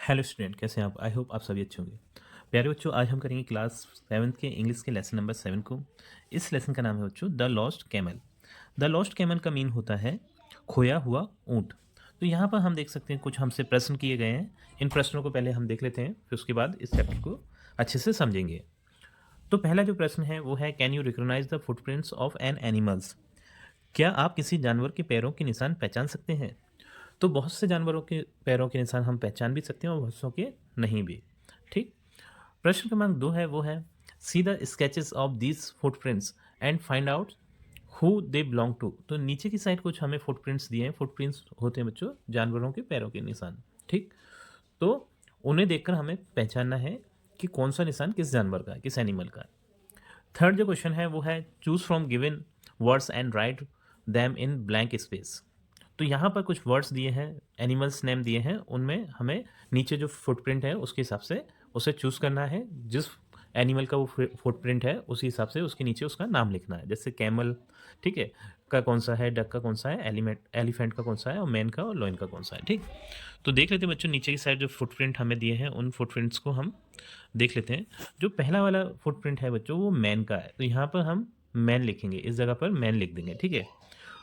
Hello student, कैसे हैं आप? आई होप आप सभी अच्छे होंगे। प्यारे बच्चों, आज हम करेंगे क्लास 7th के इंग्लिश के लेसन नंबर 7 को। इस लेसन का नाम है बच्चों the lost camel. The lost camel का मीन होता है खोया हुआ ऊँट। तो यहाँ पर हम देख सकते हैं कुछ हमसे प्रश्न किए गए हैं। इन प्रश्नों को पहले हम देख लेते हैं, फिर उसके बाद इस चैप्टर को अच्छे से समझेंगे। तो पहला जो प्रश्न है वो है, can you recognize the footprints of an animals? क्या आप किसी जानवर के पैरों के निशान पहचान सकते हैं? तो बहुत से जानवरों के पैरों के निशान हम पहचान भी सकते हैं और बहुत सौ के नहीं भी। ठीक। प्रश्न क्रमांक 2 है, वो है, see the sketches of these footprints and find out who they belong to. तो नीचे की साइड कुछ हमें फुटप्रिंट्स दिए हैं। फुटप्रिंट्स होते हैं बच्चों जानवरों के पैरों के निशान। ठीक। तो उन्हें देखकर हमें पहचानना है कि कौन सा निशान किस जानवर का है, किस एनिमल का है। थर्ड जो क्वेश्चन है वो है, choose from given words and right them in blank space. तो यहाँ पर कुछ वर्ड्स दिए हैं, एनिमल्स नेम दिए हैं, उनमें हमें नीचे जो फुटप्रिंट है उसके हिसाब से उसे चूज़ करना है। जिस एनिमल का वो फुटप्रिंट है उसी हिसाब से उसके नीचे उसका नाम लिखना है। जैसे कैमल, ठीक है, का कौन सा है, डक का कौन सा है, एलिफेंट का कौन सा है, और मैन का और लॉयन का कौन सा है। ठीक। तो देख लेते हैं बच्चों, नीचे की साइड जो फुटप्रिंट हमें दिए हैं उन फुटप्रिंट्स को हम देख लेते हैं। जो पहला वाला फुटप्रिंट है बच्चों वो मैन का है, तो यहाँ पर हम मैन लिखेंगे, इस जगह पर मैन लिख देंगे। ठीक है।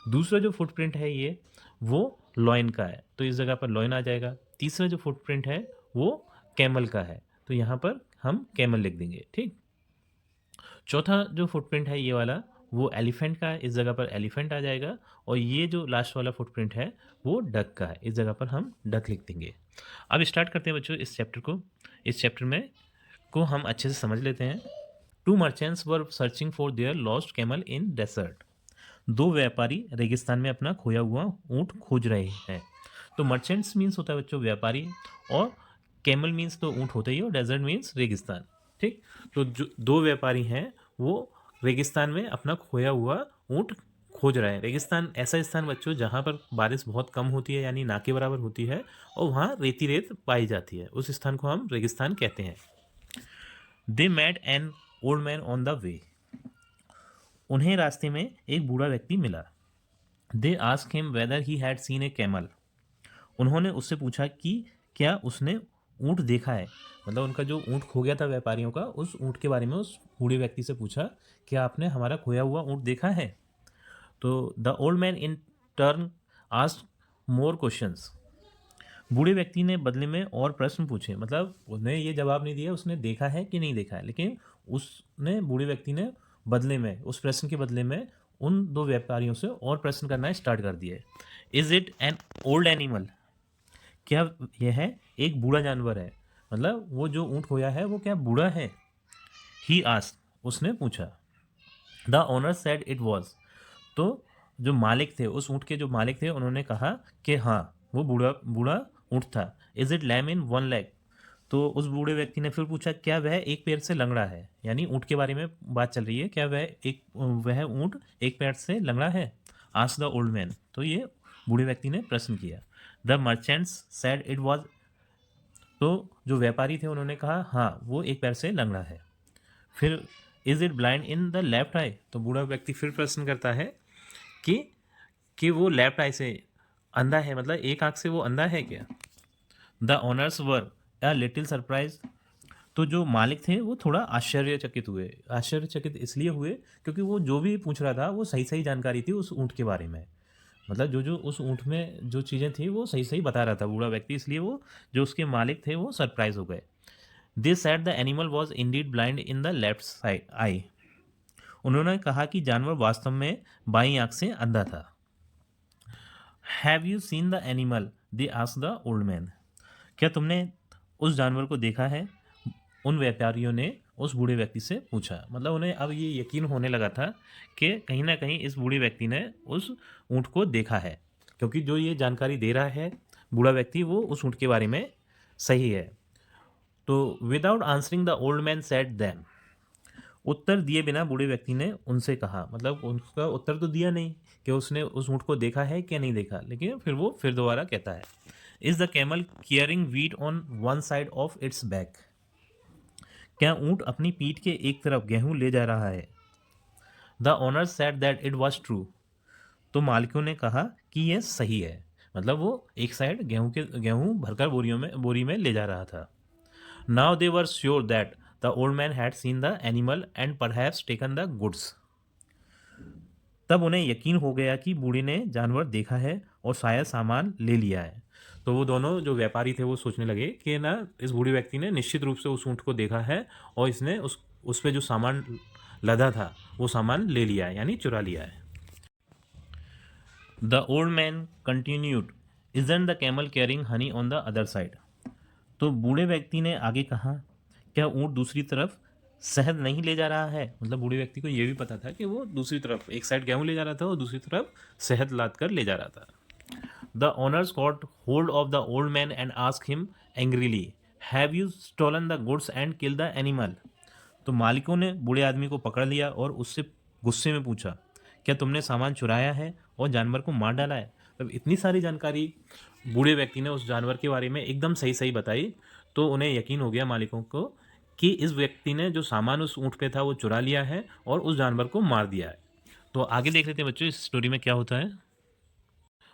दूसरा जो फुटप्रिंट है ये वो लॉयन का है, तो इस जगह पर लॉयन आ जाएगा। तीसरा जो फुटप्रिंट है वो कैमल का है, तो यहाँ पर हम कैमल लिख देंगे। ठीक। चौथा जो फुटप्रिंट है ये वाला वो एलिफेंट का है, इस जगह पर एलिफेंट आ जाएगा। और ये जो लास्ट वाला फुटप्रिंट है वो डक का है, इस जगह पर हम डक लिख देंगे। अब स्टार्ट करते हैं बच्चों इस चैप्टर को। इस चैप्टर में को हम अच्छे से समझ लेते हैं। Two merchants were searching for their lost camel in desert. दो व्यापारी रेगिस्तान में अपना खोया हुआ ऊँट खोज रहे हैं। तो मर्चेंट्स मीन्स होता है बच्चों व्यापारी, और कैमल मीन्स तो ऊँट होता ही है, और डेजर्ट मीन्स रेगिस्तान। ठीक। तो जो दो व्यापारी हैं वो रेगिस्तान में अपना खोया हुआ ऊँट खोज रहे हैं। रेगिस्तान ऐसा स्थान बच्चों जहाँ पर बारिश बहुत कम होती है, यानी ना के बराबर होती है, और वहाँ रेती रेत पाई जाती है, उस स्थान को हम रेगिस्तान कहते हैं। They met an old man on the way. उन्हें रास्ते में एक बूढ़ा व्यक्ति मिला। They ask him whether he had seen a camel. उन्होंने उससे पूछा कि क्या उसने ऊँट देखा है। मतलब उनका जो ऊँट खो गया था व्यापारियों का, उस ऊँट के बारे में उस बूढ़े व्यक्ति से पूछा, क्या आपने हमारा खोया हुआ ऊँट देखा है। तो the old man in turn ask more questions. बूढ़े व्यक्ति ने बदले में और प्रश्न पूछे, मतलब उसने ये जवाब नहीं दिया उसने देखा है कि नहीं देखा है, लेकिन उसने बूढ़े व्यक्ति ने बदले में, उस प्रश्न के बदले में उन दो व्यापारियों से और प्रश्न करना स्टार्ट कर दिया। Is it an old animal? क्या यह है एक बूढ़ा जानवर है, मतलब वो जो ऊँट खोया है वो क्या बूढ़ा है। ही आस्क्ड, उसने पूछा। The owner said it was. तो जो मालिक थे, उस ऊँट के जो मालिक थे, उन्होंने कहा कि हाँ वो बूढ़ा बूढ़ा ऊँट था। Is it lame in one leg? तो उस बूढ़े व्यक्ति ने फिर पूछा, क्या वह एक पैर से लंगड़ा है? यानी ऊँट के बारे में बात चल रही है, क्या वह ऊँट एक पैर से लंगड़ा है। Ask the old man. तो ये बूढ़े व्यक्ति ने प्रश्न किया। The merchants said it was. तो जो व्यापारी थे उन्होंने कहा हाँ वो एक पैर से लंगड़ा है। फिर is it blind in the left eye? तो बूढ़ा व्यक्ति फिर प्रश्न करता है कि वो लेफ्ट आई से अंधा है, मतलब एक आंख से वो अंधा है क्या। The owners were a little surprise. तो जो मालिक थे वो थोड़ा आश्चर्यचकित हुए। आश्चर्यचकित इसलिए हुए क्योंकि वो जो भी पूछ रहा था वो सही सही जानकारी थी उस ऊँट के बारे में। मतलब जो जो उस ऊँट में जो चीज़ें थी वो सही सही बता रहा था बूढ़ा व्यक्ति, इसलिए वो जो उसके मालिक थे वो सरप्राइज हो गए। They said the animal was indeed blind in the left side eye. उन्होंने कहा कि जानवर वास्तव में बाईं आंख से अंधा था। Have you seen the animal? They ask the old man. क्या तुमने उस जानवर को देखा है? उन व्यापारियों ने उस बूढ़े व्यक्ति से पूछा। मतलब उन्हें अब ये यकीन होने लगा था कि कहीं ना कहीं इस बूढ़े व्यक्ति ने उस ऊँट को देखा है, क्योंकि जो ये जानकारी दे रहा है बूढ़ा व्यक्ति वो उस ऊँट के बारे में सही है। तो without answering the old man said them. उत्तर दिए बिना बूढ़े व्यक्ति ने उनसे कहा, मतलब उसका उत्तर तो दिया नहीं कि उसने उस ऊँट को देखा है क्या नहीं देखा, लेकिन फिर वो फिर दोबारा कहता है, is the camel carrying wheat on one side of its back? क्या ऊँट अपनी पीठ के एक तरफ गेहूं ले जा रहा है। The owner said that it was true. तो मालिकों ने कहा कि यह सही है। मतलब वो एक साइड गेहूँ भरकर बोरी में ले जा रहा था। Now they were sure that the old man had seen the animal and perhaps taken the goods. तब उन्हें यकीन हो गया कि बूढ़े ने जानवर देखा है और शायद सामान ले लिया है। तो वो दोनों जो व्यापारी थे वो सोचने लगे कि ना इस बूढ़े व्यक्ति ने निश्चित रूप से उस ऊँट को देखा है और इसने उस पे जो सामान लदा था वो सामान ले लिया है, यानी चुरा लिया है। The old man continued, isn't the camel carrying Honey on the other side. तो बूढ़े व्यक्ति ने आगे कहा, क्या ऊँट दूसरी तरफ शहद नहीं ले जा रहा है? मतलब बूढ़े व्यक्ति को ये भी पता था कि वो दूसरी तरफ एक साइड गेहूँ ले जा रहा था और दूसरी तरफ शहद लाद कर ले जा रहा था। The owners got hold of the old man and ask him angrily, have you stolen the goods and kill the animal? तो मालिकों ने बूढ़े आदमी को पकड़ लिया और उससे गुस्से में पूछा, क्या तुमने सामान चुराया है और जानवर को मार डाला है? तब इतनी सारी जानकारी बूढ़े व्यक्ति ने उस जानवर के बारे में एकदम सही सही बताई, तो उन्हें यकीन हो गया मालिकों को कि इस व्यक्ति ने जो सामान उस ऊँट पे था वो चुरा लिया है और उस जानवर को मार दिया है। तो आगे देख लेते हैं बच्चों इस स्टोरी में क्या होता है।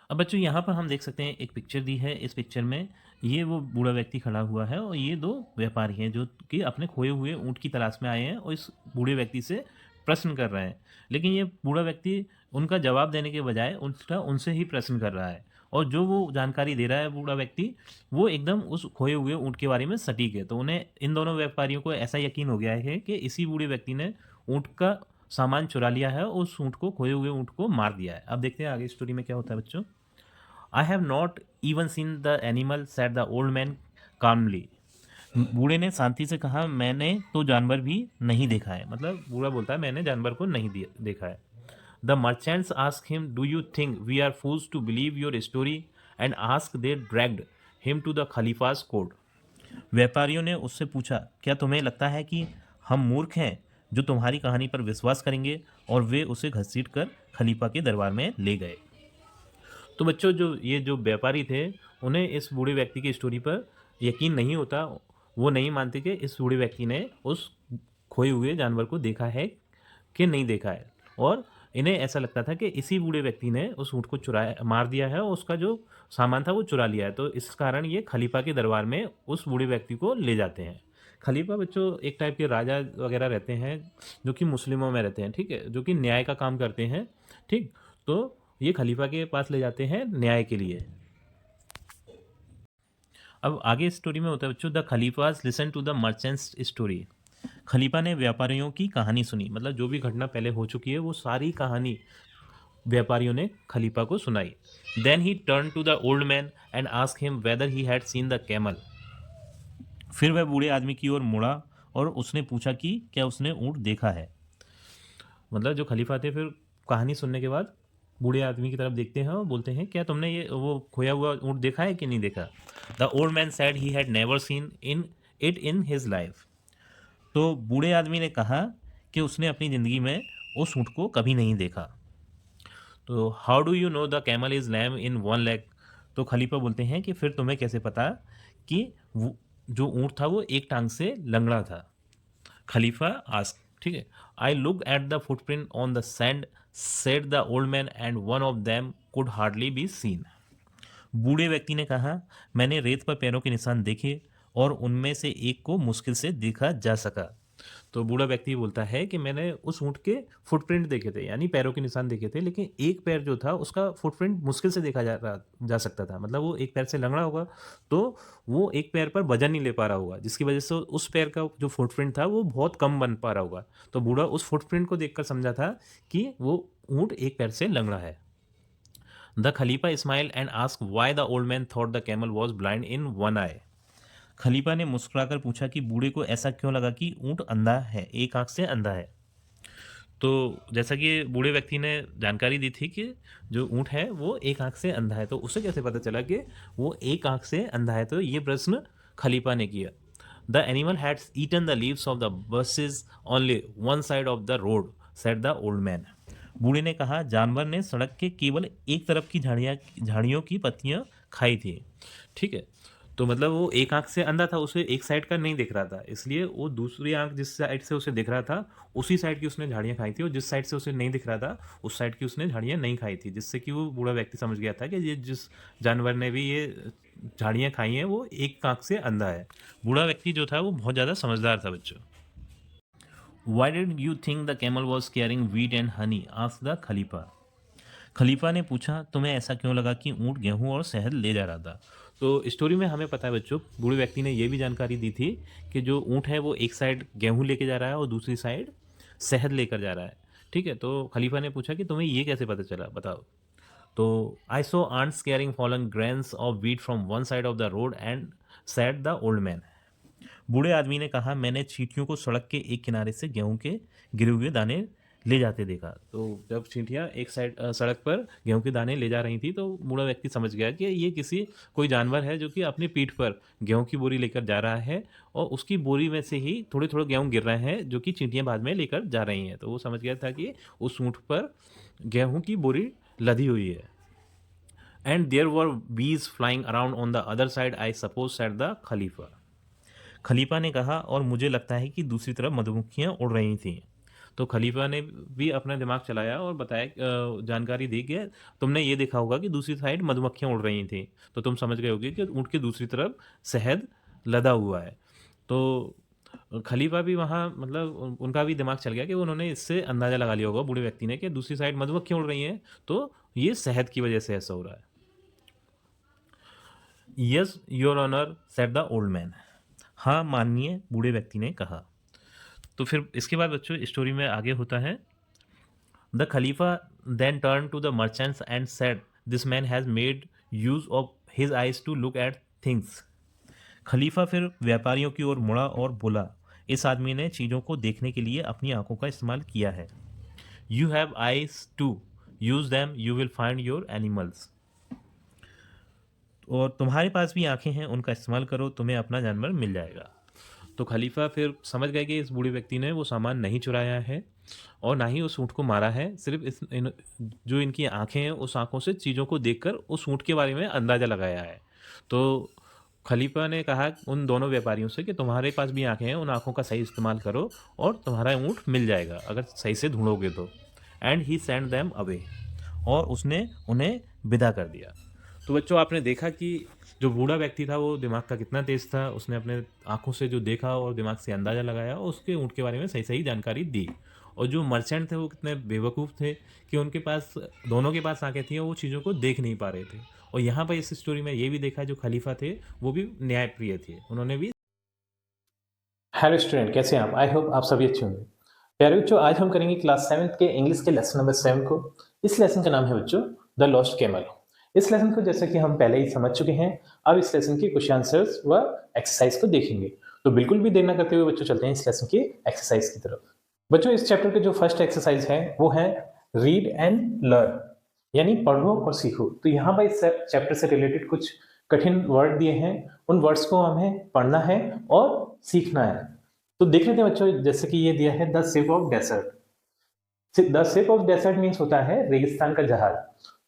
अब बच्चों यहाँ पर हम देख सकते हैं एक पिक्चर दी है। इस पिक्चर में ये वो बूढ़ा व्यक्ति खड़ा हुआ है और ये दो व्यापारी हैं जो कि अपने खोए हुए ऊँट की तलाश में आए हैं और इस बूढ़े व्यक्ति से प्रश्न कर रहे हैं। लेकिन ये बूढ़ा व्यक्ति उनका जवाब देने के बजाय उल्टा उनसे ही प्रश्न कर रहा है और जो वो जानकारी दे रहा है बूढ़ा व्यक्ति वो एकदम उस खोए हुए ऊँट के बारे में सटीक है। तो उन्हें इन दोनों व्यापारियों को ऐसा यकीन हो गया है कि इसी बूढ़े व्यक्ति ने ऊँट का सामान चुरा लिया है और उस ऊँट को खोए हुए ऊँट को मार दिया है। अब देखते हैं आगे स्टोरी में क्या होता है बच्चों। I have not even seen the animal said the old man calmly. बूढ़े ने शांति से कहा, मैंने तो जानवर भी नहीं देखा है। मतलब बूढ़ा बोलता है मैंने जानवर को नहीं देखा है। The merchants ask him, do you think we are fools to believe your story and ask they dragged him to the खलीफास कोर्ट। व्यापारियों ने उससे पूछा, क्या तुम्हें लगता है कि हम मूर्ख हैं जो तुम्हारी कहानी पर विश्वास करेंगे? और वे उसे घसीट कर खलीफा के दरबार में ले गए। तो बच्चों जो व्यापारी थे उन्हें इस बूढ़े व्यक्ति की स्टोरी पर यकीन नहीं होता। वो नहीं मानते कि इस बूढ़े व्यक्ति ने उस खोए हुए जानवर को देखा है कि नहीं देखा है और इन्हें ऐसा लगता था कि इसी बूढ़े व्यक्ति ने उस ऊँट को चुराया मार दिया है और उसका जो सामान था वो चुरा लिया है। तो इस कारण ये खलीफा के दरबार में उस बूढ़े व्यक्ति को ले जाते हैं। खलीफा बच्चों एक टाइप के राजा वगैरह रहते हैं जो कि मुस्लिमों में रहते हैं, ठीक है, जो कि न्याय का काम करते हैं, ठीक। तो ये खलीफा के पास ले जाते हैं न्याय के लिए। अब आगे स्टोरी में होता है बच्चों, द खलीफास listen to the merchants story. खलीफा ने व्यापारियों की कहानी सुनी। मतलब जो भी घटना पहले हो चुकी है वो सारी कहानी व्यापारियों ने खलीफा को सुनाई। Then he turn to the old man and ask him whether he had seen the camel. फिर वह बूढ़े आदमी की ओर मुड़ा और उसने पूछा कि क्या उसने ऊँट देखा है। मतलब जो खलीफा थे फिर कहानी सुनने के बाद बूढ़े आदमी की तरफ देखते हैं और बोलते हैं, क्या तुमने ये वो खोया हुआ ऊँट देखा है कि नहीं देखा? The old man said he had never seen in his life. तो बूढ़े आदमी ने कहा कि उसने अपनी ज़िंदगी में उस ऊँट को कभी नहीं देखा। तो how do you know the camel is lame in one leg. तो खलीफा बोलते हैं कि फिर तुम्हें कैसे पता कि वो जो ऊँट था वो एक टांग से लंगड़ा था। खलीफा आस्क, ठीक है, I look at the footprint on the sand said the old man and one of them could hardly be seen. बूढ़े व्यक्ति ने कहा, मैंने रेत पर पैरों के निशान देखे और उनमें से एक को मुश्किल से देखा जा सका। तो बूढ़ा व्यक्ति बोलता है कि मैंने उस ऊँट के फुटप्रिंट देखे थे, यानी पैरों के निशान देखे थे, लेकिन एक पैर जो था उसका फुटप्रिंट मुश्किल से देखा जा सकता था। मतलब वो एक पैर से लंगड़ा होगा तो वो एक पैर पर वजन नहीं ले पा रहा होगा, जिसकी वजह से उस पैर का जो फुटप्रिंट था वो बहुत कम बन पा रहा होगा। तो बूढ़ा उस फुटप्रिंट को देखकर समझा था कि वो ऊँट एक पैर से लंगड़ा है। द खलीफा smile and ask why the old man thought the camel was blind in one eye. खलीफा ने मुस्कुराकर पूछा कि बूढ़े को ऐसा क्यों लगा कि ऊँट अंधा है, एक आंख से अंधा है। तो जैसा कि बूढ़े व्यक्ति ने जानकारी दी थी कि जो ऊँट है वो एक आंख से अंधा है, तो उसे कैसे पता चला कि वो एक आंख से अंधा है? तो ये प्रश्न खलीफा ने किया। The animal had eaten the leaves of the bushes only one side of the road said the old man. बूढ़े ने कहा, जानवर ने सड़क के केवल एक तरफ की झाड़ियों की पत्तियां खाई थी, ठीक है। तो मतलब वो एक आँख से अंधा था, उसे एक साइड का नहीं दिख रहा था, इसलिए वो दूसरी आँख जिस साइड से उसे दिख रहा था, उसी साइड की उसने झाड़ियाँ खाई थी, और जिस साइड से उसे नहीं दिख रहा था, उस साइड की उसने झाड़ियाँ नहीं खाई थी, जिससे कि वो बूढ़ा व्यक्ति समझ गया था कि ये जिस जानवर ने भी ये झाड़ियाँ खाई हैं, वो एक आँख से अंधा है। बूढ़ा व्यक्ति जो था वो बहुत ज़्यादा समझदार था बच्चों। Why did you think the camel was carrying wheat and honey? asked the खलीफा। खलीफा ने पूछा, तुम्हें ऐसा क्यों लगा कि ऊँट गेहूँ और शहद ले जा रहा था? तो स्टोरी में हमें पता है बच्चों, बूढ़े व्यक्ति ने ये भी जानकारी दी थी कि जो ऊँट है वो एक साइड गेहूँ लेके जा रहा है और दूसरी साइड शहद लेकर जा रहा है। ठीक है, तो खलीफा ने पूछा कि तुम्हें ये कैसे पता चला, बताओ। तो I saw ants carrying fallen grains of wheat from one side of the road and said the old man. बूढ़े आदमी ने कहा, मैंने चींटियों को सड़क के एक किनारे से गेहूं के गिरे हुए दाने ले जाते देखा। तो जब चींटियां एक साइड सड़क पर गेहूं के दाने ले जा रही थी, तो बूढ़ा व्यक्ति समझ गया कि ये कोई जानवर है जो कि अपनी पीठ पर गेहूं की बोरी लेकर जा रहा है, और उसकी बोरी में से ही थोड़े थोड़े गेहूं गिर रहे हैं जो कि चींटियां बाद में लेकर जा रही हैं। तो वो समझ गया था कि उस ऊँट पर गेहूं की बोरी लदी हुई है। And there were bees flying around on the other side, I suppose, said the खलीफा। खलीफा ने कहा, और मुझे लगता है कि दूसरी तरफ मधुमक्खियां उड़ रही थीं। तो खलीफा ने भी अपना दिमाग चलाया और बताया, जानकारी दी कि तुमने ये देखा होगा कि दूसरी साइड मधुमक्खियां उड़ रही थी, तो तुम समझ गए होगे कि ऊँट की दूसरी तरफ शहद लदा हुआ है। तो खलीफा भी वहाँ मतलब उनका भी दिमाग चल गया कि उन्होंने इससे अंदाज़ा लगा लिया होगा बूढ़े व्यक्ति ने कि दूसरी साइड मधुमक्खियां उड़ रही हैं, तो ये शहद की वजह से ऐसा हो रहा है। Yes your honour, said the old man. हाँ माननीय, बूढ़े व्यक्ति ने कहा। तो फिर इसके बाद बच्चों स्टोरी में आगे होता है, द खलीफा then turn to the merchants and said, this man has made use of his eyes to look at things. खलीफा फिर व्यापारियों की ओर मुड़ा और बोला, इस आदमी ने चीज़ों को देखने के लिए अपनी आंखों का इस्तेमाल किया है। You have eyes to use them, you will find your animals. और तुम्हारे पास भी आंखें हैं, उनका इस्तेमाल करो, तुम्हें अपना जानवर मिल जाएगा। तो खलीफा फिर समझ गए कि इस बूढ़े व्यक्ति ने वो सामान नहीं चुराया है और ना ही उस ऊँट को मारा है, सिर्फ जो इनकी आंखें हैं उस आंखों से चीज़ों को देखकर उस ऊँट के बारे में अंदाज़ा लगाया है। तो खलीफा ने कहा उन दोनों व्यापारियों से कि तुम्हारे पास भी आंखें हैं, उन आंखों का सही इस्तेमाल करो और तुम्हारा ऊँट मिल जाएगा अगर सही से ढूंढोगे तो। And he send them away, और उसने उन्हें विदा कर दिया। तो बच्चों आपने देखा कि जो बूढ़ा व्यक्ति था वो दिमाग का कितना तेज़ था, उसने अपने आंखों से जो देखा और दिमाग से अंदाज़ा लगाया और उसके ऊँट के बारे में सही सही जानकारी दी। और जो मर्चेंट थे वो कितने बेवकूफ़ थे कि उनके पास दोनों के पास आंखें थी और वो चीज़ों को देख नहीं पा रहे थे। और यहाँ पर इस स्टोरी में ये भी देखा, जो खलीफा थे वो भी न्यायप्रिय थे, उन्होंने भी। हेलो स्टूडेंट, कैसे हैं आप? आई होप आप सभी अच्छे होंगे। प्यारे बच्चों, आज हम करेंगे क्लास 7 के इंग्लिश के लेसन नंबर 7 को। इस लेसन का नाम है बच्चों द लॉस्ट कैमल। इस लेसन को जैसे कि हम पहले ही समझ चुके हैं, अब इस लेसन के क्वेश्चन आंसर्स व एक्सरसाइज को देखेंगे। तो बिल्कुल भी देर न करते हुए बच्चों चलते हैं इस लेसन की एक्सरसाइज की तरफ। बच्चों इस चैप्टर के जो फर्स्ट एक्सरसाइज है वो है रीड एंड लर्न, यानी पढ़ो और सीखो। तो यहाँ पर इस चैप्टर से रिलेटेड कुछ कठिन वर्ड दिए हैं, उन वर्ड्स को हमें पढ़ना है और सीखना है। तो देख लेते हैं बच्चों, जैसे कि ये दिया है the ship of desert. The ship of desert means होता है रेगिस्तान का जहाज।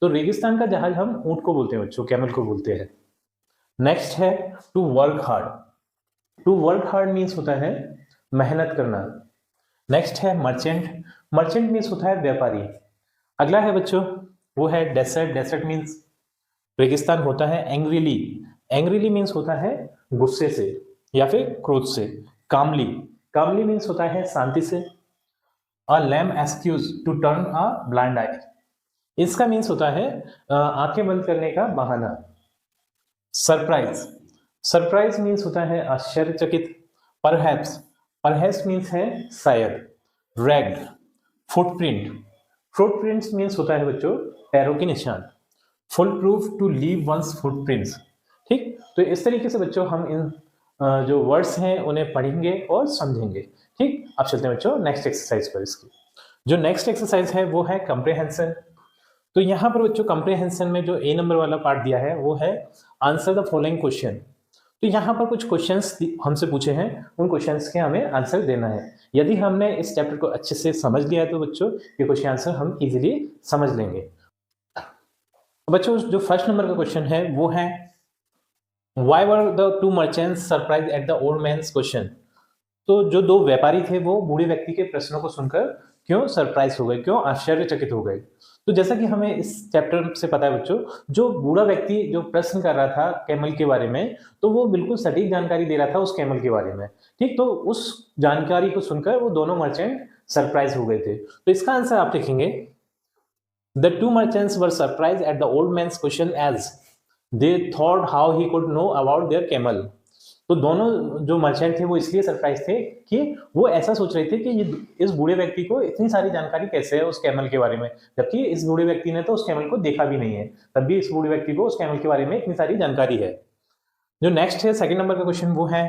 तो रेगिस्तान का जहाज हम ऊंट को बोलते हैं बच्चों, कैमल को बोलते हैं। नेक्स्ट है to work hard. To work hard means होता है मेहनत करना। नेक्स्ट है मर्चेंट। मर्चेंट मीन्स होता है व्यापारी। अगला है बच्चों वो है डेसर्ट। डेसर्ट मीन्स रेगिस्तान होता है। एंग्रीली। एंग्रीली मीन्स होता है गुस्से से या फिर क्रोध से। कामली। कामली मीन्स होता है शांति से। A lame excuse to turn a blind eye. इसका मीन्स होता है आंखें बंद करने का बहाना। सरप्राइज। सरप्राइज मीन्स होता है आश्चर्यचकित। परहैप्स। परहैप्स मीन्स है शायद। रैग्ड। फुटप्रिंट। फुटप्रिंट्स मीन्स होता है बच्चों पैरों के निशान। Full proof to leave one's footprints. ठीक, तो इस तरीके से बच्चों हम इन जो वर्ड्स हैं उन्हें पढ़ेंगे और समझेंगे। ठीक, अब चलते हैं बच्चों नेक्स्ट एक्सरसाइज पर। इसकी जो नेक्स्ट एक्सरसाइज है वो है कंप्रिहेंशन। तो यहाँ पर बच्चों कंप्रिहेंशन में जो ए नंबर वाला पार्ट दिया है वो है आंसर द फॉलोइंग क्वेश्चन। तो यहाँ पर कुछ क्वेश्चंस हमसे पूछे हैं, उन क्वेश्चंस के हमें आंसर देना है। यदि हमने इस चैप्टर को अच्छे से समझ लिया है तो बच्चों ये क्वेश्चन आंसर हम इजीली समझ लेंगे। बच्चों जो फर्स्ट नंबर का क्वेश्चन है वो है Why were the two merchants surprised at the old man's question? तो जो दो व्यापारी थे वो बूढ़े व्यक्ति के प्रश्नों को सुनकर क्यों सरप्राइज हो गए, क्यों आश्चर्यचकित हो गए? तो जैसा कि हमें इस चैप्टर से पता है बच्चों, जो बूढ़ा व्यक्ति जो प्रश्न कर रहा था कैमल के बारे में, तो वो बिल्कुल सटीक जानकारी दे रहा था उस कैमल के बारे में। ठीक, तो उस जानकारी को सुनकर वो दोनों मर्चेंट सरप्राइज हो गए थे। तो इसका आंसर आप लिखेंगे, the two merchants were surprise at the old man's question as they thought how he could know about their camel. तो दोनों जो मर्चेंट थे वो इसलिए सरप्राइज थे कि वो ऐसा सोच रहे थे कि ये इस बूढ़े व्यक्ति को इतनी सारी जानकारी कैसे है उस कैमल के बारे में, जबकि इस बूढ़े व्यक्ति ने तो उस कैमल को देखा भी नहीं है, तब भी इस बूढ़े व्यक्ति को उस कैमल के बारे में इतनी सारी जानकारी है। जो नेक्स्ट है सेकंड नंबर का क्वेश्चन वो है,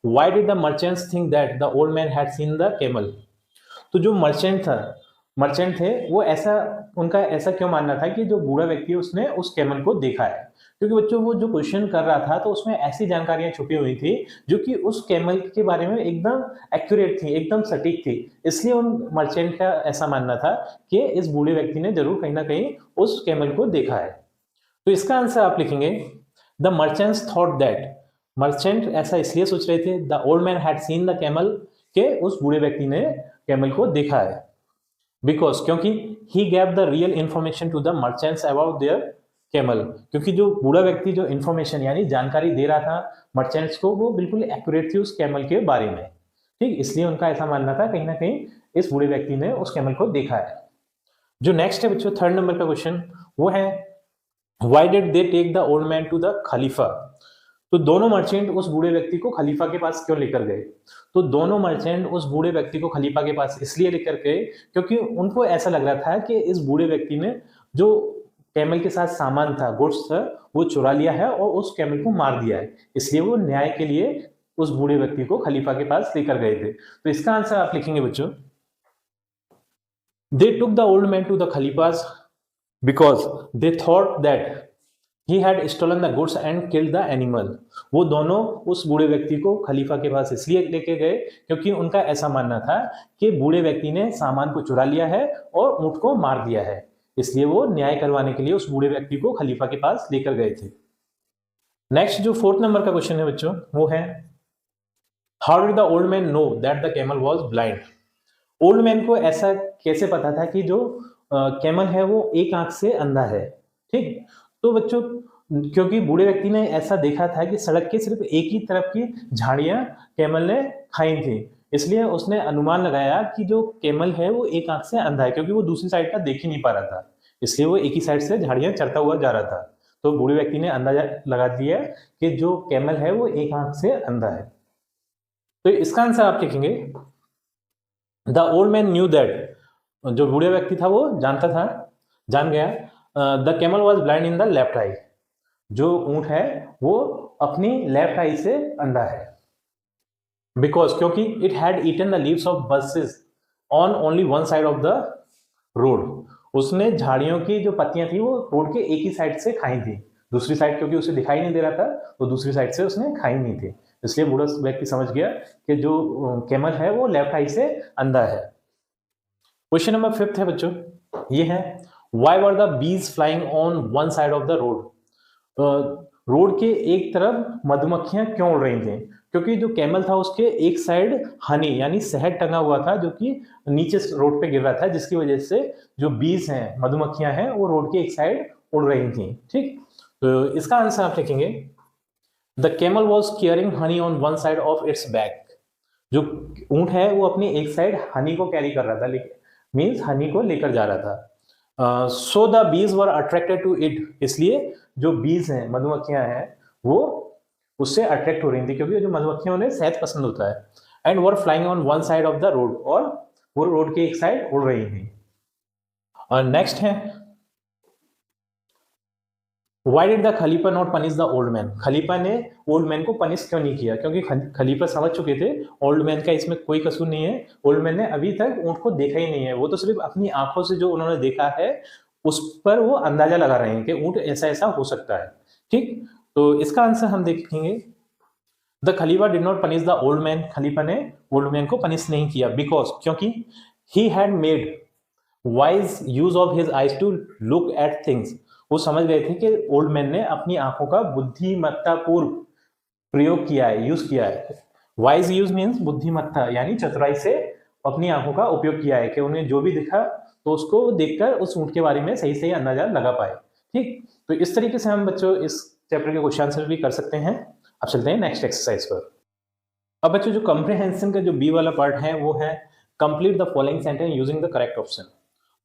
why did the merchants think that the old man had seen the camel? तो जो मर्चेंट थे वो ऐसा, उनका ऐसा क्यों मानना था कि जो बूढ़ा व्यक्ति है उसने उस कैमल को देखा है? क्योंकि बच्चों वो जो क्वेश्चन कर रहा था तो उसमें ऐसी जानकारियां छुपी हुई थी जो कि उस कैमल के बारे में एकदम एक्यूरेट थी, एकदम सटीक थी। इसलिए उन मर्चेंट का ऐसा मानना था कि इस बूढ़े व्यक्ति ने जरूर कहीं ना कहीं उस कैमल को देखा है। तो इसका आंसर आप लिखेंगे, the merchants thought that, merchant ऐसा इसलिए सोच रहे थे, the old man had seen the camel, के उस बूढ़े व्यक्ति ने कैमल को देखा है। बिकॉज, क्योंकि he gave the real information to the merchants about their camel, क्योंकि जो बूढ़ा व्यक्ति जो इंफॉर्मेशन यानी जानकारी दे रहा था मर्चेंट्स को वो बिल्कुल एक्यूरेट थी उस कैमल के बारे में। ठीक, इसलिए उनका ऐसा मानना था कहीं ना कहीं इस बूढ़े व्यक्ति ने उस कैमल को देखा है। जो नेक्स्ट है बच्चों थर्ड नंबर का क्वेश्चन वो है, why did they take the old man to the खलीफा? तो दोनों मर्चेंट उस बूढ़े व्यक्ति को खलीफा के पास क्यों लेकर गए? तो दोनों मर्चेंट उस बूढ़े व्यक्ति को खलीफा के पास इसलिए लेकर गए क्योंकि उनको ऐसा लग रहा था कि इस बूढ़े व्यक्ति ने जो कैमल के साथ सामान था, गुड्स था, वो चुरा लिया है और उस कैमल को मार दिया है। इसलिए वो न्याय के लिए उस बूढ़े व्यक्ति को खलीफा के पास लेकर गए थे। तो इसका आंसर आप लिखेंगे बच्चों, they took the old man to the खलीफास because they thought that he had stolen the goods and killed the animal। वो दोनों उस बूढ़े व्यक्ति को खलीफा के पास इसलिए लेके गए क्योंकि उनका ऐसा मानना था कि बूढ़े व्यक्ति ने सामान को चुरा लिया है और ऊंट को मार दिया है। इसलिए वो न्याय करवाने के लिए उस बूढ़े व्यक्ति को खलीफा के पास लेकर गए थे। नेक्स्ट जो फोर्थ नंबर का क्वेश्चन है बच्चों वो है, how did the old man know that the camel was blind? Old man को ऐसा कैसे पता था कि जो कैमल है वो एक आंख से अंधा है? ठीक, तो बच्चों क्योंकि बूढ़े व्यक्ति ने ऐसा देखा था कि सड़क के सिर्फ एक ही तरफ की झाड़ियां कैमल ने खाई थी, इसलिए उसने अनुमान लगाया कि जो कैमल है वो एक आंख से अंधा है, क्योंकि वो दूसरी साइड का देख ही नहीं पा रहा था, इसलिए वो एक ही साइड से झाड़ियां चरता हुआ जा रहा था। तो बूढ़े व्यक्ति ने अंदाजा लगा दिया कि जो कैमल है वो एक आंख से अंधा है। तो इसका आंसर आप लिखेंगे, the old man knew that, जो बूढ़े व्यक्ति था वो जानता था, जान गया, the camel was blind in the left eye, जो ऊंट है वो अपनी लेफ्ट आई से अंधा है। बिकॉज, क्योंकि it had eaten the leaves of bushes on only one side of the road, उसने झाड़ियों की जो पत्तियां थी वो रोड के एक ही साइड से खाई थी, दूसरी साइड क्योंकि उसे दिखाई नहीं दे रहा था तो दूसरी साइड से उसने खाई नहीं थी। इसलिए बूढ़ा व्यक्ति समझ गया कि जो कैमल है वो लेफ्ट आई से अंधा है। क्वेश्चन नंबर 5 है बच्चों, ये है, Why were the bees flying on one side of the road? Road के एक तरफ मधुमक्खियां क्यों उड़ रही थी? क्योंकि जो कैमल था उसके एक साइड हनी यानी शहद टंगा हुआ था जो कि नीचे रोड पे गिर रहा था, जिसकी वजह से जो बीज हैं, मधुमक्खियां हैं, वो रोड के एक साइड उड़ रही थी। ठीक, तो इसका आंसर आप लिखेंगे, the camel was carrying Honey on one side of its back, जो ऊंट है वो अपनी एक साइड हनी को कैरी कर रहा था, मीन्स हनी को लेकर जा रहा था। So the bees were attracted to it, इसलिए जो बीज हैं, मधुमक्खियां हैं, वो उससे अट्रैक्ट हो रही थी क्योंकि जो मधुमक्खियों उन्हें शहद पसंद होता है। And were flying on one side of the road, और वो रोड के एक साइड उड़ रही थी। और नेक्स्ट है, Why did the खलीफा not punish the old man? खलीफा ने ओल्ड मैन को पनिश क्यों नहीं किया? क्योंकि खलीफा समझ चुके थे ओल्ड मैन का इसमें कोई कसूर नहीं है, ओल्ड मैन ने अभी तक ऊंट को देखा ही नहीं है, वो तो सिर्फ अपनी आंखों से जो उन्होंने देखा है उस पर वो अंदाजा लगा रहे हैं कि ऊंट ऐसा ऐसा हो सकता है। ठीक, तो इसका आंसर हम देखेंगे, द खलीफा did not punish the old man, खलीफा ने ओल्ड मैन को पनिश नहीं किया, बिकॉज, क्योंकि he had made wise use of his eyes to look at things, वो समझ गए थे कि ओल्ड मैन ने अपनी आंखों का बुद्धिमत्तापूर्व प्रयोग किया है, यूज किया है। वाइज यूज मीन्स बुद्धिमत्ता, यानी चतुराई से अपनी आंखों का उपयोग किया है कि उन्हें जो भी दिखा तो उसको देखकर उस ऊंट के बारे में सही सही अंदाजा लगा पाए। ठीक, तो इस तरीके से हम बच्चों इस चैप्टर के क्वेश्चन आंसर भी कर सकते हैं। अब चलते हैं नेक्स्ट एक्सरसाइज पर। अब बच्चों जो कॉम्प्रिहेंशन का जो बी वाला पार्ट है वो है complete the following sentence using the correct option.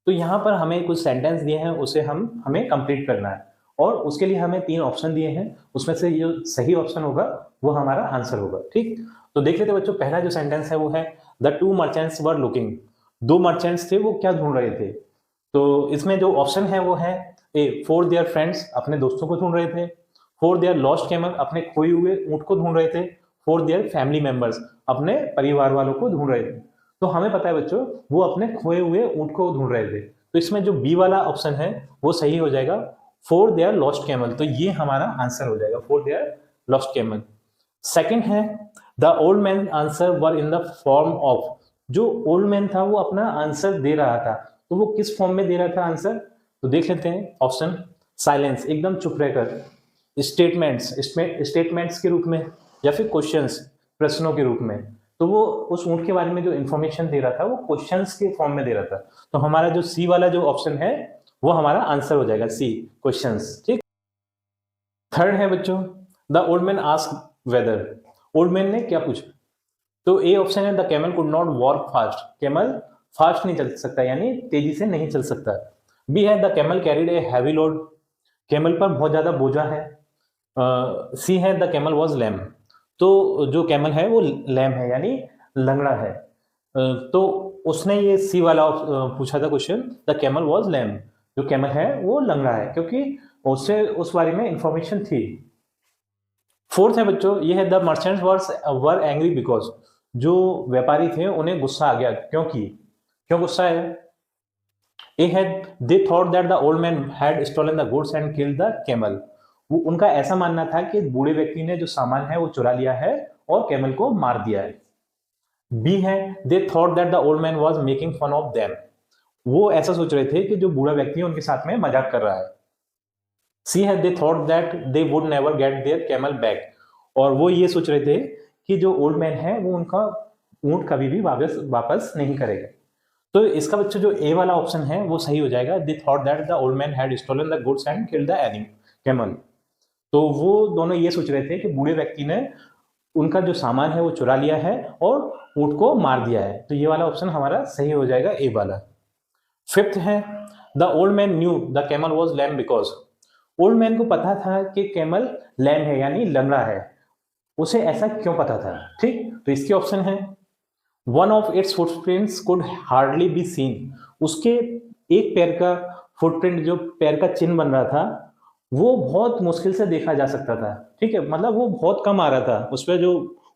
तो यहाँ पर हमें कुछ सेंटेंस दिए हैं, उसे हमें कंप्लीट करना है और उसके लिए हमें 3 ऑप्शन दिए हैं, उसमें से जो सही ऑप्शन होगा वो हमारा आंसर होगा। ठीक, तो देख लेते बच्चों, पहला जो सेंटेंस है वो है the 2 merchants were looking. 2 merchants थे, वो क्या ढूंढ रहे थे? तो इसमें जो ऑप्शन है वो है ए फॉर देयर फ्रेंड्स, अपने दोस्तों को ढूंढ रहे थे। फॉर देयर लॉस्ट कैमल, अपने खोए हुए ऊंट को ढूंढ रहे थे। फॉर देयर फैमिली मेंबर्स, अपने परिवार वालों को ढूंढ रहे थे। तो हमें पता है बच्चों वो अपने खोए हुए ऊंट को ढूंढ रहे थे, तो इसमें जो बी वाला ऑप्शन है वो सही हो जाएगा, फॉर देयर लॉस्ट कैमल। तो ये हमारा आंसर हो जाएगा, for their lost camel. Second है the old man answer were in the form of. जो ओल्ड मैन था वो अपना आंसर दे रहा था, तो वो किस फॉर्म में दे रहा था आंसर? तो देख लेते हैं ऑप्शन। साइलेंस, एकदम चुप रहकर। स्टेटमेंट्स, स्टेटमेंट्स के रूप में, या फिर क्वेश्चंस, प्रश्नों के रूप में। तो वो उस ऊंट के बारे में जो इंफॉर्मेशन दे रहा था वो क्वेश्चंस के फॉर्म में दे रहा था। तो हमारा जो सी वाला जो ऑप्शन है वो हमारा आंसर हो जाएगा, सी, क्वेश्चंस। ठीक, थर्ड है बच्चों the old man ask whether. Old man ने क्या पूछा? तो ए ऑप्शन है the camel could not walk fast. Camel fast नहीं चल सकता, यानी तेजी से नहीं चल सकता। बी है the camel carried a heavy load. Camel पर बहुत ज्यादा बोझा है। सी है द कैमल वॉज लैम। तो जो कैमल है वो लैम है, यानी लंगड़ा है। तो उसने ये सी वाला पूछा था question, the camel was lame, जो कैमल है वो लंगड़ा है, क्योंकि उससे उस बारे में इंफॉर्मेशन थी। फोर्थ है बच्चों, ये है the merchants were angry because. जो व्यापारी थे उन्हें गुस्सा आ गया, क्योंकि क्यों गुस्सा है? ए है they thought that the old man had stolen the goods and killed the camel. वो उनका ऐसा मानना था कि बूढ़े व्यक्ति ने जो सामान है वो चुरा लिया है और कैमल को मार दिया है। बी है they thought that the old man was making fun of them. वो ऐसा सोच रहे थे कि जो बूढ़ा व्यक्ति है उनके साथ में मजाक कर रहा है। सी है they thought that they would never get their camel back. और वो ये सोच रहे थे कि जो ओल्ड मैन है वो उनका ऊंट कभी भी वापस नहीं करेगा। तो इसका बच्चों जो ए वाला ऑप्शन है वो सही हो जाएगा, they thought that the old man had stolen the goods and killed the camel. तो वो दोनों ये सोच रहे थे कि बूढ़े व्यक्ति ने उनका जो सामान है वो चुरा लिया है और ऊंट को मार दिया है। तो ये वाला ऑप्शन हमारा सही हो जाएगा, ए वाला। फिफ्थ है the old man knew the camel was lame because. Old man को पता था कि कैमल लैम है, यानी लंगड़ा है। उसे ऐसा क्यों पता था? ठीक, तो इसके ऑप्शन है one of its footprints could hardly be seen. उसके एक पैर का फुटप्रिंट, जो पैर का चिन्ह बन रहा था, वो बहुत मुश्किल से देखा जा सकता था। ठीक है, मतलब वो बहुत कम आ रहा था, उस पर जो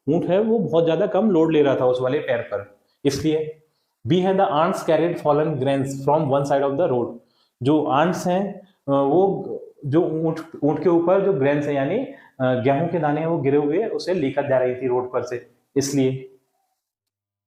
ऊंट है वो बहुत ज्यादा कम लोड ले रहा था उस वाले पैर पर, इसलिए। बी है the ants carried fallen grains from one side of the road. जो आंट्स हैं वो जो ऊंट के ऊपर जो ग्रेन्स है, यानी गेहूं के दाने हैं, वो गिरे हुए उसे लेकर जा रही थी रोड पर से, इसलिए।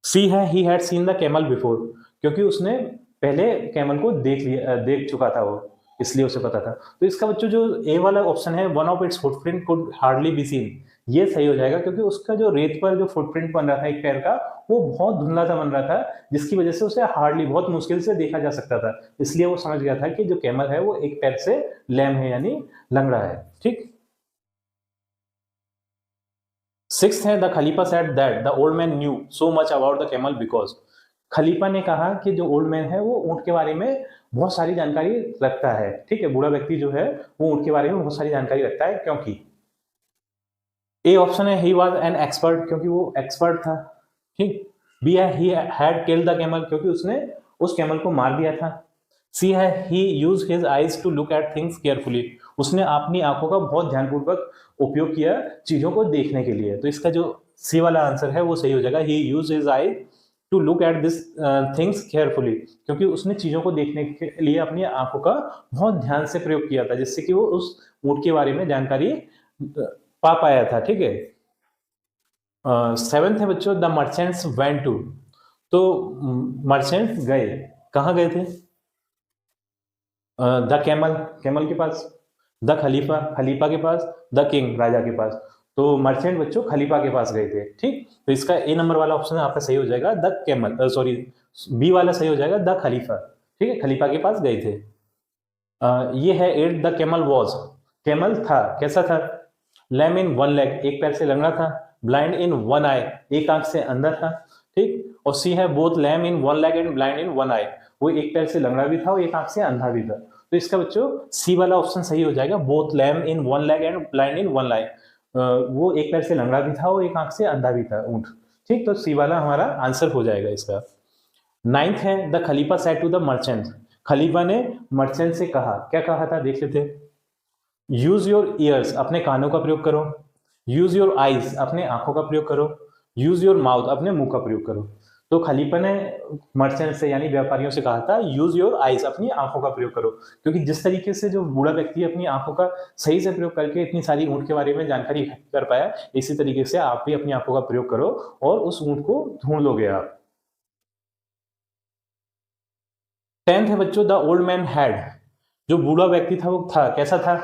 सी है ही had seen the camel before, क्योंकि उसने पहले कैमल को देख चुका था वो, इसलिए उसे पता था। तो इसका बच्चों जो ए वाला ऑप्शन है one of its footprint could hardly be seen, ये सही हो जाएगा, क्योंकि उसका जो रेत पर जो फुटप्रिंट बन रहा था एक पैर का, वो बहुत धुंधला सा बन रहा था, जिसकी वजह से उसे हार्डली, बहुत मुश्किल से देखा जा सकता था। इसलिए वो समझ गया था कि जो कैमल है वो एक पैर से लैम है, यानी लंगड़ा है। ठीक, सिक्स्थ है द खलीफा said that the old man knew so much about the camel because. खलीफा ने कहा कि जो ओल्ड मैन है वो ऊंट के बारे में बहुत सारी जानकारी रखता है। ठीक है, बूढ़ा व्यक्ति जो है वो ऊंट के बारे में बहुत सारी जानकारी रखता है, क्योंकि। ए ऑप्शन है ही वाज एन एक्सपर्ट, क्योंकि वो एक्सपर्ट था। ठीक, बी है he had killed the camel, क्योंकि उसने उस कैमल को मार दिया था। सी है he use his eyes to look at things carefully, उसने अपनी आंखों का बहुत ध्यानपूर्वक उपयोग किया चीजों को देखने के लिए। तो इसका जो सी वाला आंसर है वो सही हो जाएगा, he use his eye to look at this things carefully, क्योंकि उसने चीजों को देखने के लिए अपनी आंखों का बहुत ध्यान से प्रयोग किया था, जिससे कि वो उस ऊंट के बारे में जानकारी पा पाया था। ठीक है, सेवेंथ है बच्चों द मर्चेंट्स वेंट टू। तो मर्चेंट्स गए, कहाँ गए थे? द कैमल, कैमल के पास। द खलीफा, खलीफा के पास। द किंग, राजा के पास। तो मर्चेंट बच्चों खलीफा के पास गए थे। ठीक, तो इसका ए नंबर वाला ऑप्शन आपका सही हो जाएगा, द कैमल, सॉरी बी वाला सही हो जाएगा, द खलीफा। ठीक है, खलीफा के पास गए थे। ये है eight, the camel was, camel था, कैसा था? लैम इन वन लेग, एक पैर से लंगड़ा था। ब्लाइंड इन वन आई, एक आंख से अंधा था। ठीक, और सी है both lame in one leg and blind in one eye, वो एक पैर से लंगड़ा भी था और एक आंख से अंधा भी था। तो इसका बच्चों सी वाला ऑप्शन सही हो जाएगा, both lame in one leg and blind in one eye. वो एक पैर से लंगड़ा भी था और एक आंख से अंधा भी था ऊंट। ठीक, तो सी वाला हमारा आंसर हो जाएगा इसका। नाइन्थ है द खलीफा सेड टू द मर्चेंट, खलीफा ने मर्चेंट से कहा, क्या कहा था देख लेते। यूज योर ईयर्स, अपने कानों का प्रयोग करो। यूज योर आईज, अपने आंखों का प्रयोग करो। यूज योर माउथ, अपने मुंह का प्रयोग करो। तो खलीफा ने मर्चेंट से यानी व्यापारियों से कहा था यूज योर आईज, अपनी आंखों का प्रयोग करो, क्योंकि जिस तरीके से जो बूढ़ा व्यक्ति अपनी आंखों का सही से प्रयोग करके इतनी सारी ऊंट के बारे में जानकारी कर पाया, इसी तरीके से आप भी अपनी आंखों का प्रयोग करो और उस ऊंट को ढूंढ लोगे आप। 10th है बच्चों द ओल्ड मैन हैड, जो बूढ़ा व्यक्ति था वो था, कैसा था?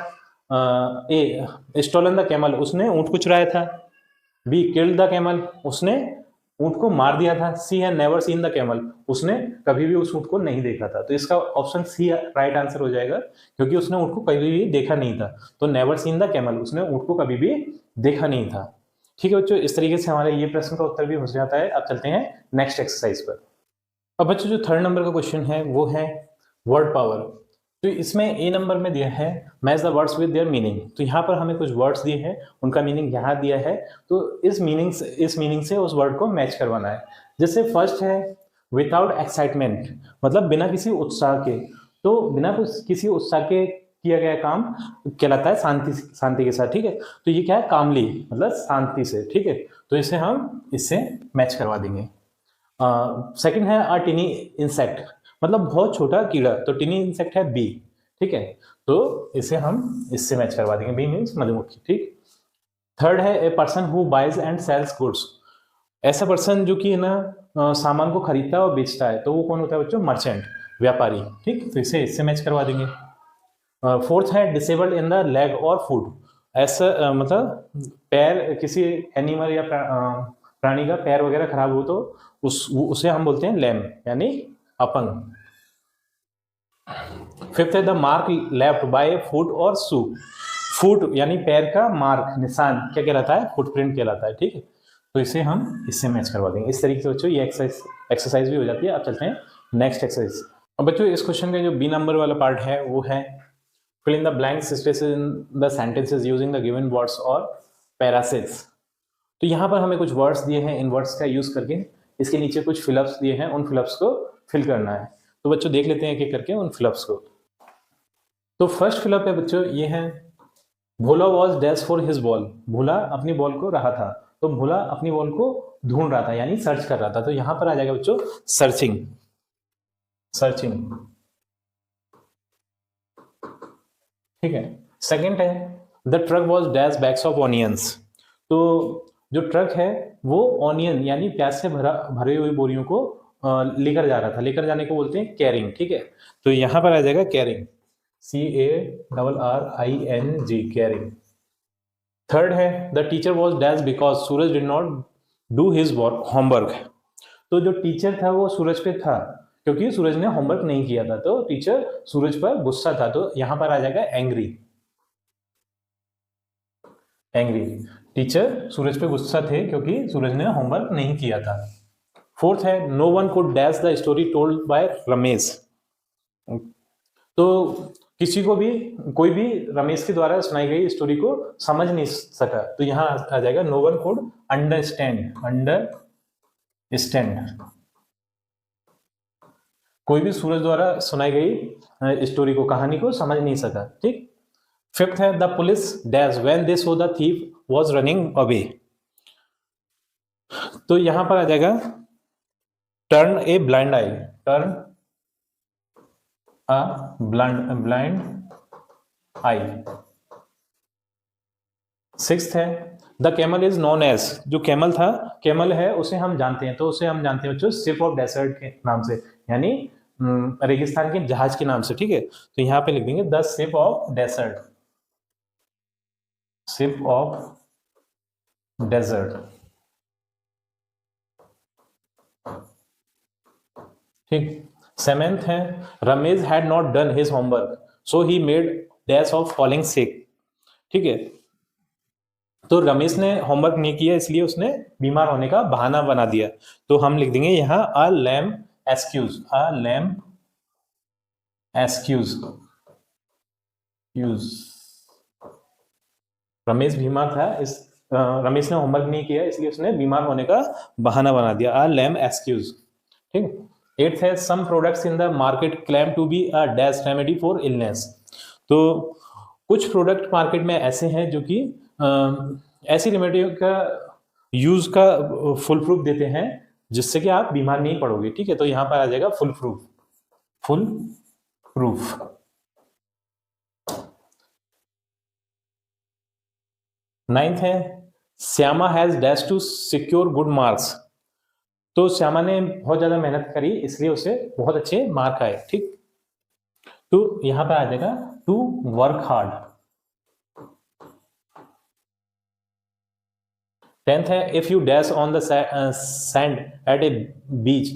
ए स्टोलन द कैमल, उसने ऊंट को चुराया था। बी किल्ड द कैमल, उसने ऊंट को मार दिया था। सी है नेवर सीन द कैमल, उसने कभी भी उस ऊंट को नहीं देखा था। तो इसका ऑप्शन सी राइट आंसर हो जाएगा, क्योंकि उसने ऊंट को कभी भी देखा नहीं था। तो नेवर सीन द कैमल, उसने ऊंट को कभी भी देखा नहीं था। ठीक है बच्चों, इस तरीके से हमारे ये प्रश्न का उत्तर भी हो जाता है। अब चलते हैं नेक्स्ट एक्सरसाइज पर। अब बच्चों जो थर्ड नंबर का क्वेश्चन है वो है वर्ड पावर। तो इसमें ए नंबर में दिया है match the words with their meaning. तो यहाँ पर हमें कुछ वर्ड्स दिए हैं, उनका मीनिंग यहाँ दिया है, तो इस मीनिंग से उस वर्ड को मैच करवाना है। जैसे फर्स्ट है विदाउट एक्साइटमेंट, मतलब बिना किसी उत्साह के। तो बिना किसी उत्साह के किया गया काम कहलाता है शांति के साथ। ठीक है, तो ये क्या है? कामली, मतलब शांति से। ठीक है, तो इसे हम इससे मैच करवा देंगे। सेकंड है अ टिनी इंसेक्ट, मतलब बहुत छोटा कीड़ा। तो टिनी इंसेक्ट है बी। ठीक है, तो इसे हम इससे मैच करवा देंगे, बी मीन्स मधुमक्खी। ठीक, थर्ड है a person who buys and sells goods, ऐसा पर्सन जो कि ना सामान को खरीदता है और बेचता है। तो वो कौन होता है बच्चों? मर्चेंट, व्यापारी। ठीक, तो इसे इससे मैच करवा देंगे। फोर्थ है डिसेबल्ड इन द लेग और फुट, ऐसा मतलब पैर, किसी एनिमल या प्राणी का पैर वगैरह खराब हो तो उसे हम बोलते हैं लैम, यानी अपंग। फिफ्थ है the mark left by foot और शू, फुट यानी पैर का मार्क, निशान क्या कहलाता है? फुटप्रिंट कहलाता है। ठीक है, तो इसे हम इससे मैच करवा देंगे। इस तरीके से बच्चों ये एक्सरसाइज भी हो जाती है। अब चलते हैं नेक्स्ट एक्सरसाइज। अब बच्चों इस क्वेश्चन का जो बी नंबर वाला पार्ट है वो है fill in the blank spaces in the sentences using the given words or parasites। तो यहाँ पर हमें कुछ वर्ड्स दिए हैं, इन वर्ड्स का यूज करके इसके नीचे कुछ फिलअप्स दिए हैं, उन फिलअप्स को फिल करना है। तो बच्चों देख लेते हैं एक एक करके उन फिलअप्स को। तो फर्स्ट फिलअप है बच्चों, ये है Bhola was dash for his ball, Bhola अपनी बॉल को रहा था। तो भोला अपनी बॉल को ढूंढ रहा था, यानी सर्च कर रहा था। तो यहाँ पर आ जाएगा बच्चों सर्चिंग, सर्चिंग। ठीक है, सेकंड है the truck was dash bags of onions, तो जो ट्रक है वो ऑनियन यानी प्याज से भरे हुई बोरियों को लेकर जा रहा था। लेकर जाने को बोलते हैं कैरिंग। ठीक है, तो यहां पर आ जाएगा कैरिंग, CARRING, कैरिंग। थर्ड है the teacher was dash because Suraj did not do his homework, तो जो टीचर था वो सूरज पे था क्योंकि सूरज ने होमवर्क नहीं किया था। तो टीचर सूरज पर गुस्सा था। तो यहां पर आ जाएगा एंग्री, एंग्री। टीचर सूरज पे गुस्सा थे क्योंकि सूरज ने होमवर्क नहीं किया था। फोर्थ है no one could dash the story told by Ramesh, तो किसी को भी, कोई भी रमेश के द्वारा सुनाई गई स्टोरी को समझ नहीं सका। तो यहां आ जाएगा no one could understand, understand. कोई भी सूरज द्वारा सुनाई गई स्टोरी को, कहानी को समझ नहीं सका। ठीक, फिफ्थ है the police dash when they saw the thief was running away, तो यहां पर आ जाएगा turn a blind eye, turn a blind eye. Sixth है the camel is known as, जो कैमल था, कैमल है उसे हम जानते हैं, तो उसे हम जानते हैं बच्चों शिप ऑफ डेजर्ट के नाम से, यानी रेगिस्तान के जहाज के नाम से। ठीक है, तो यहां पे लिख देंगे the ship of desert, ship of desert. ठीक। सेवेंथ है, Ramesh had not done his homework so he made dash of falling sick. ठीक है, तो रमेश ने होमवर्क नहीं किया इसलिए उसने बीमार होने का बहाना बना दिया। तो हम लिख देंगे यहाँ अ लैम एक्सक्यूज, अ लैम एक्सक्यूज यूज। रमेश बीमार था, रमेश ने होमवर्क नहीं किया इसलिए उसने बीमार होने का बहाना बना दिया, अ लैम एक्सक्यूज। ठीक। एट्थ है, some products in the market claim to be a dash remedy for illness. तो कुछ प्रोडक्ट मार्केट में ऐसे हैं जो कि ऐसी रेमेडी का यूज का फुल प्रूफ देते हैं जिससे कि आप बीमार नहीं पड़ोगे। ठीक है, तो यहां पर आ जाएगा foolproof, foolproof. Ninth है, Shyama has dash to secure good marks. तो श्यामा ने बहुत ज्यादा मेहनत करी इसलिए उसे बहुत अच्छे मार्क आए। ठीक, तो यहां पर आ जाएगा टू वर्क हार्ड। टेंथ है, if you dash on the sand at a beach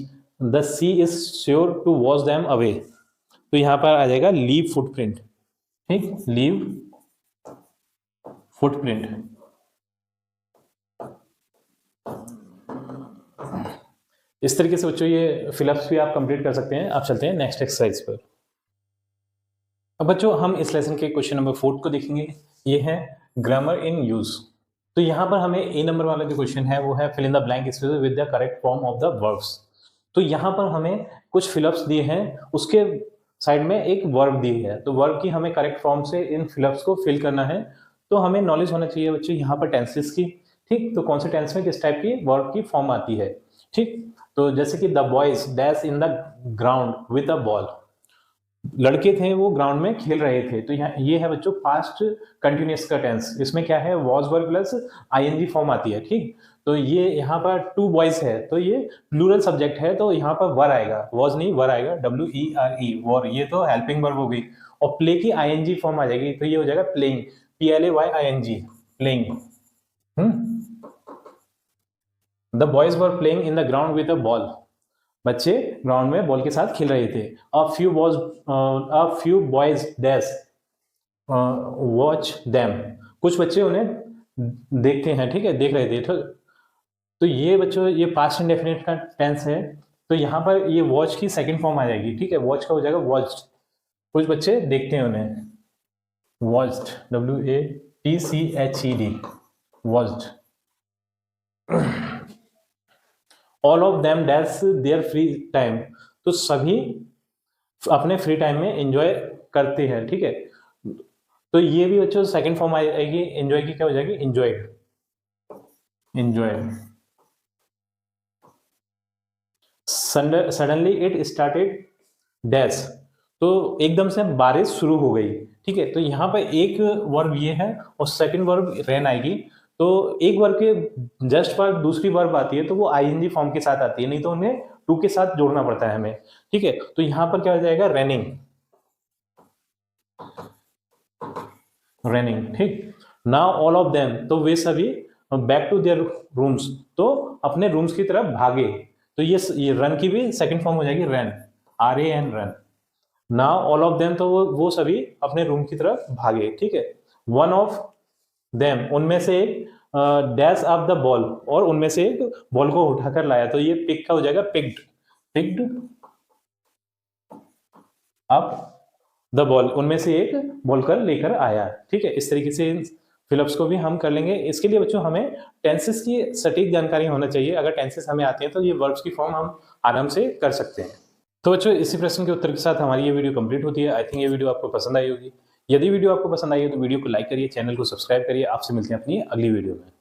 the sea is sure to wash them away. तो यहां पर आ जाएगा लीव फुटप्रिंट। ठीक, लीव फुटप्रिंट। इस तरीके से बच्चों ये फिलअप्स भी आप कंप्लीट कर सकते हैं। आप चलते हैं नेक्स्ट एक्सरसाइज पर। अब बच्चों हम इस लेसन के क्वेश्चन नंबर 4 को देखेंगे। ये है ग्रामर इन यूज। तो यहाँ पर हमें ए नंबर वाला जो क्वेश्चन है वो है fill in the blank spaces with the correct form of the verbs. तो यहाँ पर हमें कुछ फिलअप्स दिए हैं, उसके साइड में एक वर्ब दी है, तो वर्ब की हमें करेक्ट फॉर्म से इन फिलअप्स को फिल करना है। तो हमें नॉलेज होना चाहिए बच्चों यहाँ पर टेंसेस की। ठीक, तो कौन से टेंस में किस टाइप की वर्ब की फॉर्म आती है। ठीक, तो जैसे कि the boys dash in the ground with a ball. लड़के थे वो ग्राउंड में खेल रहे थे। तो यहाँ ये है बच्चों पास्ट कंटिन्यूअस का टेंस। इसमें क्या है, was verb plus ING form आती है। ठीक, तो ये यहाँ पर टू बॉयज है तो ये प्लूरल सब्जेक्ट है, तो यहाँ पर वर आएगा, वॉज नहीं वर आएगा, WERE वर। ये तो हेल्पिंग वर्ब हो गई। और प्ले की आईएनजी फॉर्म आ जाएगी, तो ये हो जाएगा playing, PLAYING, playing. The boys were playing in the ground with a ball. बच्चे ग्राउंड में बॉल के साथ खेल रहे थे। A few boys dash watch them. कुछ बच्चे उन्हें देखते हैं। ठीक है, देख रहे थे। तो ये बच्चों ये पास्ट इंडेफिनिट का टेंस है, तो यहाँ पर ये वॉच की सेकंड फॉर्म आ जाएगी। ठीक है, वॉच का हो जाएगा वॉच्ड। कुछ बच्चे देखते हैं उन्हें, watched, WATCHED, watched. All of them dash there free time. तो सभी अपने फ्री टाइम में एंजॉय करते हैं। ठीक है, तो ये भी बच्चों सेकंड फॉर्म आएगी एंजॉय की, क्या हो जाएगी, enjoyed, enjoy. Suddenly it started dash. तो एकदम से बारिश शुरू हो गई। ठीक है, तो यहाँ पर एक वर्ब ये है और सेकंड वर्ब रेन आएगी। तो एक वर्ब के जस्ट पर दूसरी वर्ब आती है तो वो आईएनजी फॉर्म के साथ आती है, नहीं तो उन्हें टू के साथ जोड़ना पड़ता है हमें। ठीक है, तो यहाँ पर क्या हो जाएगा, रेनिंग, रेनिंग। ठीक, नाउ ऑल ऑफ देम, तो वे सभी बैक टू देयर रूम्स, तो अपने रूम्स की तरफ भागे। तो ये रन की भी सेकंड फॉर्म हो जाएगी run, RAN, run. Now all of them, तो वो सभी अपने रूम की तरफ भागे। ठीक है, वन ऑफ देम, उनमें से एक डैश अप द बॉल, और उनमें से एक बॉल को उठाकर लाया। तो ये पिक का हो जाएगा picked, picked up the ball, उनमें से एक बॉल कर लेकर आया। ठीक है, इस तरीके से फिलअप्स को भी हम कर लेंगे। इसके लिए बच्चों हमें टेंसेस की सटीक जानकारी होना चाहिए। अगर टेंसेस हमें आते हैं तो ये वर्ब्स की फॉर्म हम आराम से कर सकते हैं। तो बच्चों इसी प्रश्न के उत्तर के साथ हमारी ये वीडियो कंप्लीट होती है। आई थिंक ये वीडियो आपको पसंद आई होगी। यदि वीडियो आपको पसंद आई हो तो वीडियो को लाइक करिए, चैनल को सब्सक्राइब करिए। आपसे मिलते हैं अपनी अगली वीडियो में।